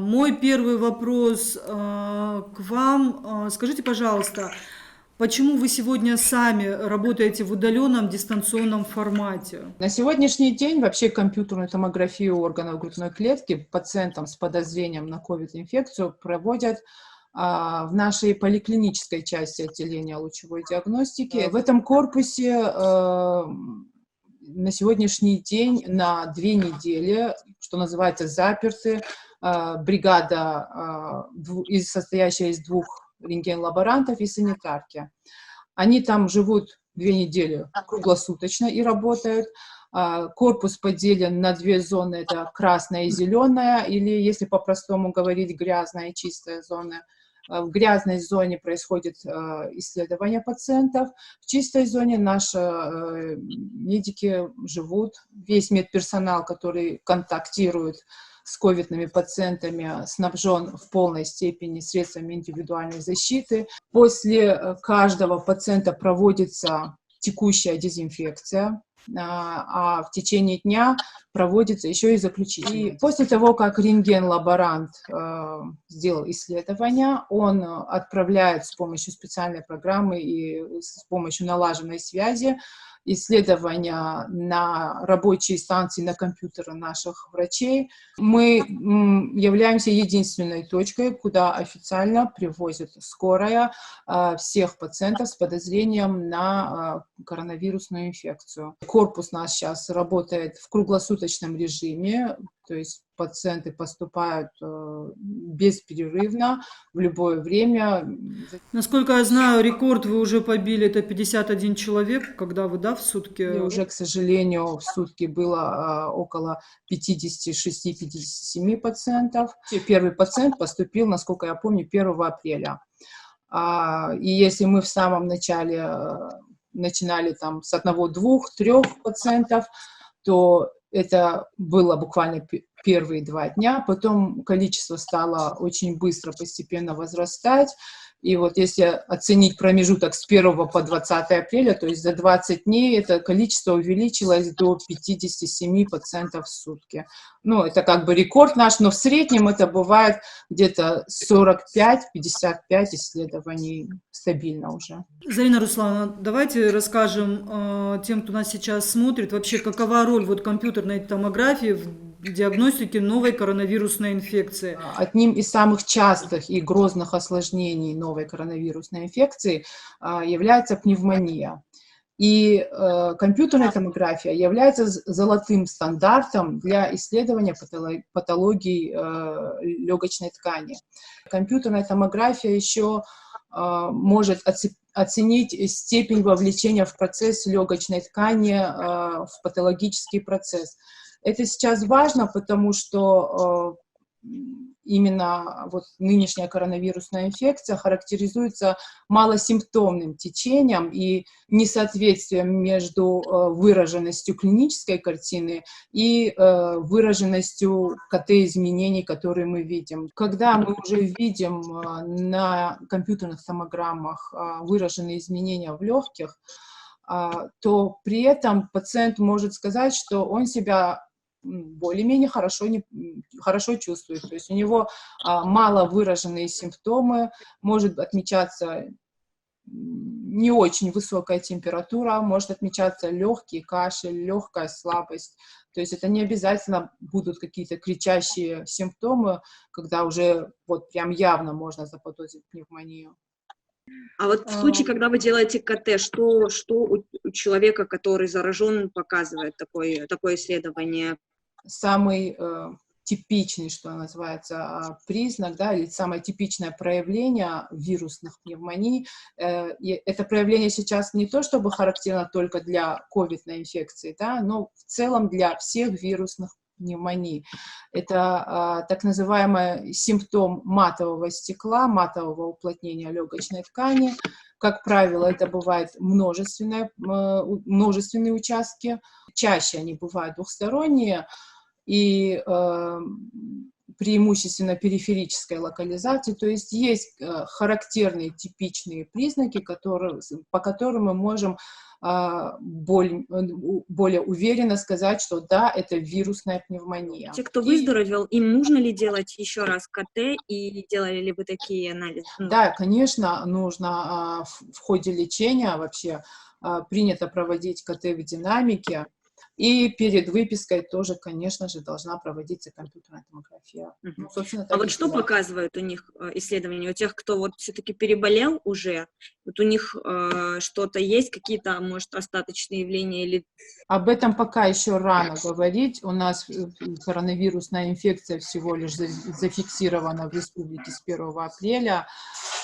Мой первый вопрос к вам. Скажите, пожалуйста, почему вы сегодня сами работаете в удаленном дистанционном формате? На сегодняшний день вообще компьютерную томографию органов грудной клетки пациентам с подозрением на COVID-инфекцию проводят в нашей поликлинической части отделения лучевой диагностики. В этом корпусе на сегодняшний день на 2 недели, что называется, заперты бригада, состоящая из 2 рентген-лаборантов и санитарки. Они там живут 2 недели круглосуточно и работают. Корпус поделен на 2 зоны, это красная и зеленая, или, если по-простому говорить, грязная и чистая зона. В грязной зоне происходит исследование пациентов, в чистой зоне наши медики живут, весь медперсонал, который контактирует с ковидными пациентами, снабжен в полной степени средствами индивидуальной защиты. После каждого пациента проводится текущая дезинфекция, а в течение дня проводится еще и заключительная. И после того, как рентген-лаборант сделал исследование, он отправляет с помощью специальной программы и с помощью налаженной связи исследования на рабочие станции, на компьютеры наших врачей. Мы являемся единственной точкой, куда официально привозят скорая всех пациентов с подозрением на коронавирусную инфекцию. Корпус наш сейчас работает в круглосуточном режиме, то есть пациенты поступают бесперерывно в любое время. Насколько я знаю, рекорд вы уже побили, это 51 человек, когда вы, да, в сутки? И уже, к сожалению, в сутки было около 56-57 пациентов. Первый пациент поступил, насколько я помню, 1 апреля. И если мы в самом начале начинали там с 1, 2, 3 пациентов, то это было буквально первые 2 дня, потом количество стало очень быстро, постепенно возрастать. И вот если оценить промежуток с 1 по 20 апреля, то есть за 20 дней это количество увеличилось до 57 пациентов в сутки. Ну, это как бы рекорд наш, но в среднем это бывает где-то 45-55 исследований стабильно уже. Зарина Руслановна, давайте расскажем тем, кто нас сейчас смотрит, вообще какова роль вот компьютерной томографии в диагностике новой коронавирусной инфекции. Одним из самых частых и грозных осложнений новой коронавирусной инфекции является пневмония. И компьютерная томография является золотым стандартом для исследования патологий легочной ткани. Компьютерная томография еще может оценить степень вовлечения в процесс легочной ткани, в патологический процесс. Это сейчас важно, потому что именно вот нынешняя коронавирусная инфекция характеризуется малосимптомным течением и несоответствием между выраженностью клинической картины и выраженностью КТ-изменений, которые мы видим. Когда мы уже видим на компьютерных томограммах выраженные изменения в легких, то при этом пациент может сказать, что он себя более-менее хорошо чувствует. То есть у него мало выраженные симптомы, может отмечаться не очень высокая температура, может отмечаться легкий кашель, легкая слабость. То есть это не обязательно будут какие-то кричащие симптомы, когда уже вот прям явно можно заподозрить пневмонию. А вот в случае, когда вы делаете КТ, что у человека, который заражен, показывает такое исследование? Самый типичный, что называется, признак, да, или самое типичное проявление вирусных пневмоний. Это проявление сейчас не то чтобы характерно только для ковидной инфекции, да, но в целом для всех вирусных пневмоний. Это так называемый симптом матового стекла, матового уплотнения легочной ткани. Как правило, это бывает множественные участки. Чаще они бывают двухсторонние. И преимущественно периферической локализации, то есть есть характерные, типичные признаки, по которым мы можем более уверенно сказать, что да, это вирусная пневмония. Те, кто выздоровел, им нужно ли делать еще раз КТ, и делали ли вы такие анализы? Да, конечно, нужно в ходе лечения вообще принято проводить КТ в динамике, и перед выпиской тоже, конечно же, должна проводиться компьютерная томография. Ну, собственно, А так вот и что делается. показывают у них исследования? У тех, кто вот все-таки переболел уже, вот у них что-то есть, какие-то, может, остаточные явления или... Об этом пока еще рано говорить. У нас коронавирусная инфекция всего лишь зафиксирована в республике с 1 апреля,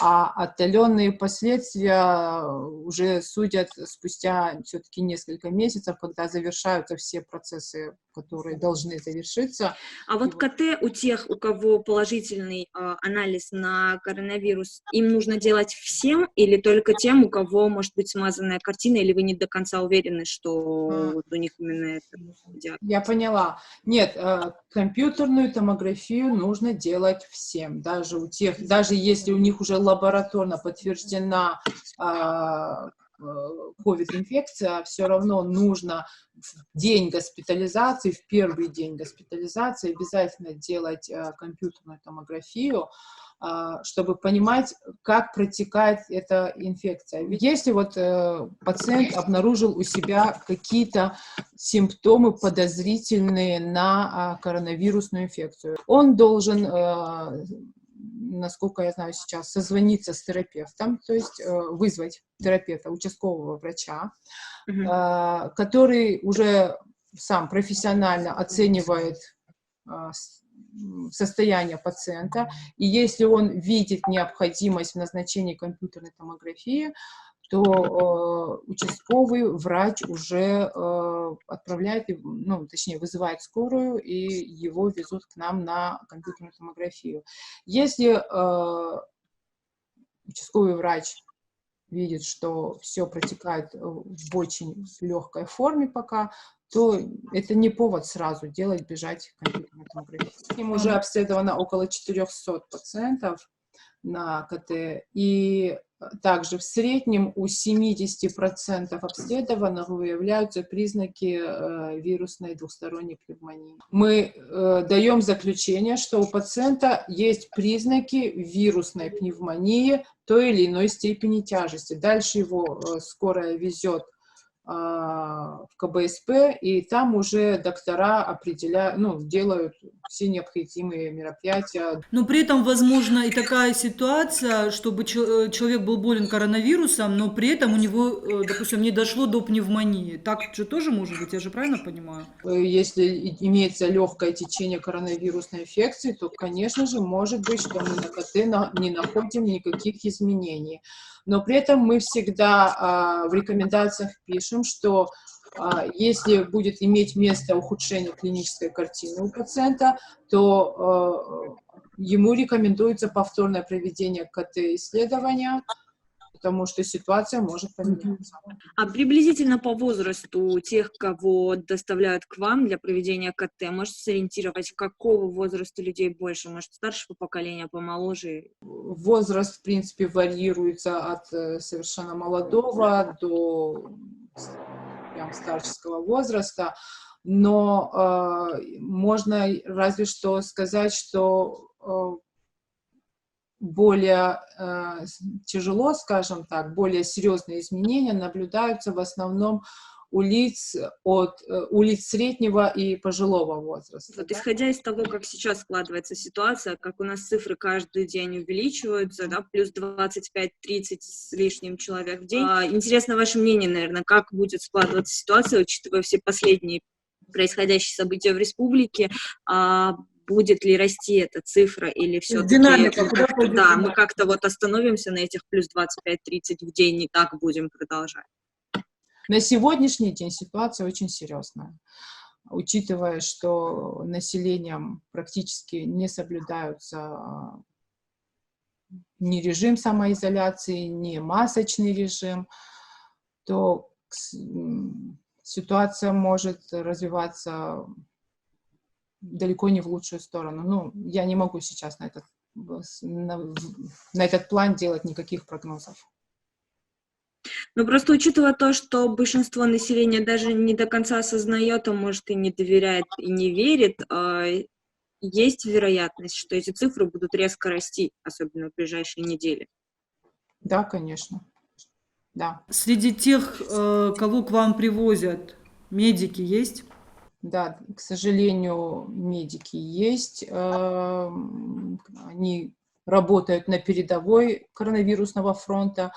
а отдаленные последствия уже судят спустя все-таки несколько месяцев, когда завершаются все процессы, которые должны завершиться. А вот КТ у тех, у кого положительный анализ на коронавирус, им нужно делать всем или только тем, у кого может быть смазанная картина, или вы не до конца уверены, что вот у них именно это диагноз? Я поняла. Нет, компьютерную томографию нужно делать всем, даже у тех, даже если у них уже лабораторно подтверждена COVID-инфекция, все равно нужно в день госпитализации, в первый день госпитализации обязательно делать компьютерную томографию, чтобы понимать, как протекает эта инфекция. Ведь если вот пациент обнаружил у себя какие-то симптомы подозрительные на коронавирусную инфекцию, он должен, насколько я знаю сейчас, созвониться с терапевтом, то есть вызвать терапевта, участкового врача, который уже сам профессионально оценивает состояние пациента, и если он видит необходимость в назначении компьютерной томографии, то участковый врач уже отправляет, ну, точнее, вызывает скорую, и его везут к нам на компьютерную томографию. Если участковый врач видит, что все протекает в очень легкой форме пока, то это не повод сразу бежать компьютерную томографию. Им уже обследовано около 400 пациентов на КТ, и также в среднем у 70% обследованных выявляются признаки вирусной двухсторонней пневмонии. Мы даем заключение, что у пациента есть признаки вирусной пневмонии той или иной степени тяжести. Дальше его скорая везет в КБСП, и там уже доктора определяют, ну, делают все необходимые мероприятия. Но при этом возможна и такая ситуация, чтобы человек был болен коронавирусом, но при этом у него, допустим, не дошло до пневмонии. Так же тоже может быть, я же правильно понимаю? Если имеется легкое течение коронавирусной инфекции, то, конечно же, может быть, что мы на КТ не находим никаких изменений. Но при этом мы всегда в рекомендациях пишем, что если будет иметь место ухудшение клинической картины у пациента, то ему рекомендуется повторное проведение КТ-исследования, потому что ситуация может поменяться. А приблизительно по возрасту тех, кого доставляют к вам для проведения КТ, можете сориентировать, какого возраста людей больше? Может, старшего поколения, помоложе? Возраст, в принципе, варьируется от совершенно молодого до прям старческого возраста, но можно разве что сказать, что более тяжело, скажем так, более серьезные изменения наблюдаются в основном у лиц среднего и пожилого возраста. Вот исходя из того, как сейчас складывается ситуация, как у нас цифры каждый день увеличиваются, да, плюс 25-30 с лишним человек в день. Интересно ваше мнение, наверное, как будет складываться ситуация, учитывая все последние происходящие события в республике, будет ли расти эта цифра, или все-таки да, мы как-то вот остановимся на этих плюс 25-30 в день, и так будем продолжать? На сегодняшний день ситуация очень серьезная, учитывая, что населением практически не соблюдаются ни режим самоизоляции, ни масочный режим, то ситуация может развиваться далеко не в лучшую сторону. Ну, я не могу сейчас на этот план делать никаких прогнозов. Но просто учитывая то, что большинство населения даже не до конца осознает, а может и не доверяет, и не верит, есть вероятность, что эти цифры будут резко расти, особенно в ближайшие недели. Да, конечно. Да. Среди тех, кого к вам привозят, медики есть? Да, к сожалению, медики есть. Они работают на передовой коронавирусного фронта.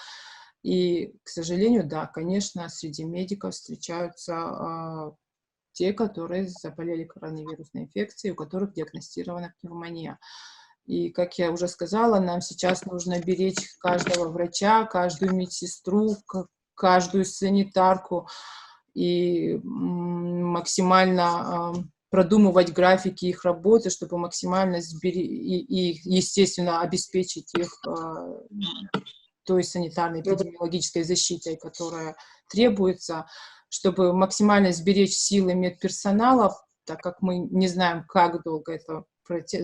И, к сожалению, да, конечно, среди медиков встречаются те, которые заболели коронавирусной инфекцией, у которых диагностирована пневмония. И, как я уже сказала, нам сейчас нужно беречь каждого врача, каждую медсестру, каждую санитарку и максимально продумывать графики их работы, чтобы максимально и, естественно, обеспечить их той санитарной эпидемиологической защитой, которая требуется, чтобы максимально сберечь силы медперсонала, так как мы не знаем, как долго это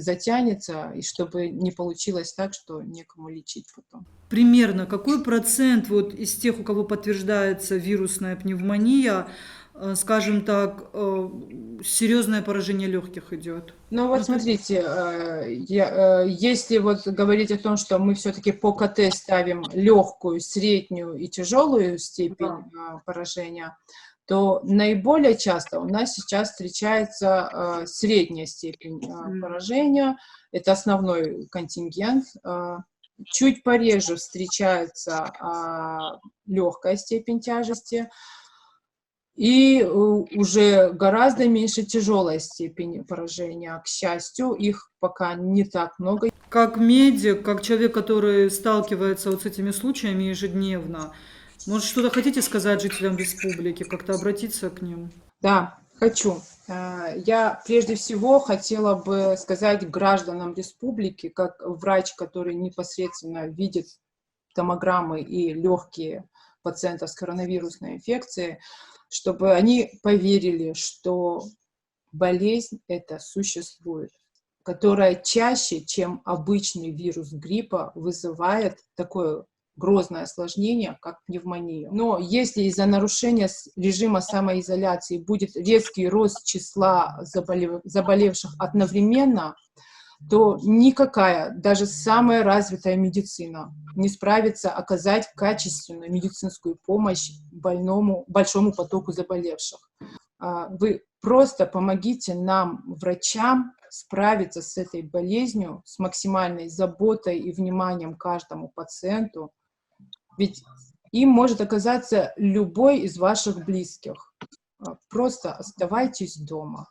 затянется, и чтобы не получилось так, что некому лечить потом. Примерно какой процент вот из тех, у кого подтверждается вирусная пневмония, скажем так, серьезное поражение легких идет? Ну вот смотрите, если вот говорить о том, что мы все-таки по КТ ставим легкую, среднюю и тяжелую степень поражения, то наиболее часто у нас сейчас встречается средняя степень поражения. Это основной контингент. Чуть пореже встречается легкая степень тяжести. И уже гораздо меньше тяжелая степень поражения. К счастью, их пока не так много. Как медик, как человек, который сталкивается вот с этими случаями ежедневно, может, что-то хотите сказать жителям республики, как-то обратиться к ним? Да, хочу. Я прежде всего хотела бы сказать гражданам республики, как врач, который непосредственно видит томограммы и легкие пациентов с коронавирусной инфекцией, чтобы они поверили, что болезнь эта существует, которая чаще, чем обычный вирус гриппа, вызывает такое грозное осложнение, как пневмония. Но если из-за нарушения режима самоизоляции будет резкий рост числа заболевших одновременно, то никакая, даже самая развитая медицина не справится оказать качественную медицинскую помощь большому потоку заболевших. Вы просто помогите нам, врачам, справиться с этой болезнью с максимальной заботой и вниманием каждому пациенту, ведь им может оказаться любой из ваших близких. Просто оставайтесь дома.